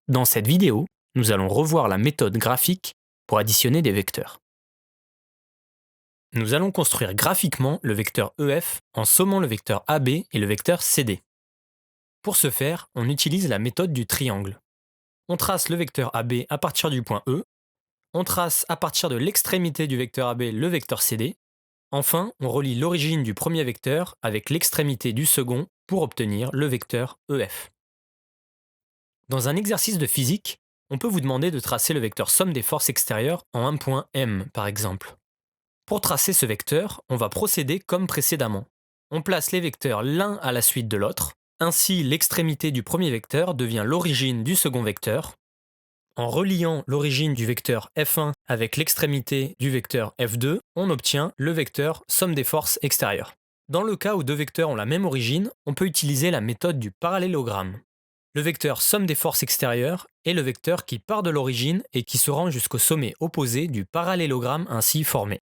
Dans cette vidéo, nous allons revoir la méthode graphique pour additionner des vecteurs. Nous allons construire graphiquement le vecteur EF en sommant le vecteur AB et le vecteur CD. Pour ce faire, on utilise la méthode du triangle. On trace le vecteur AB à partir du point E, on trace à partir de l'extrémité du vecteur AB le vecteur CD, enfin on relie l'origine du premier vecteur avec l'extrémité du second pour obtenir le vecteur EF. Dans un exercice de physique, on peut vous demander de tracer le vecteur somme des forces extérieures en un point M, par exemple. Pour tracer ce vecteur, on va procéder comme précédemment. On place les vecteurs l'un à la suite de l'autre, ainsi l'extrémité du premier vecteur devient l'origine du second vecteur. En reliant l'origine du vecteur F1 avec l'extrémité du vecteur F2, on obtient le vecteur somme des forces extérieures. Dans le cas où deux vecteurs ont la même origine, on peut utiliser la méthode du parallélogramme. Le vecteur somme des forces extérieures est le vecteur qui part de l'origine et qui se rend jusqu'au sommet opposé du parallélogramme ainsi formé.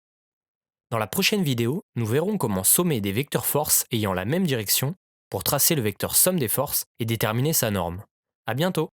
Dans la prochaine vidéo, nous verrons comment sommer des vecteurs forces ayant la même direction pour tracer le vecteur somme des forces et déterminer sa norme. À bientôt!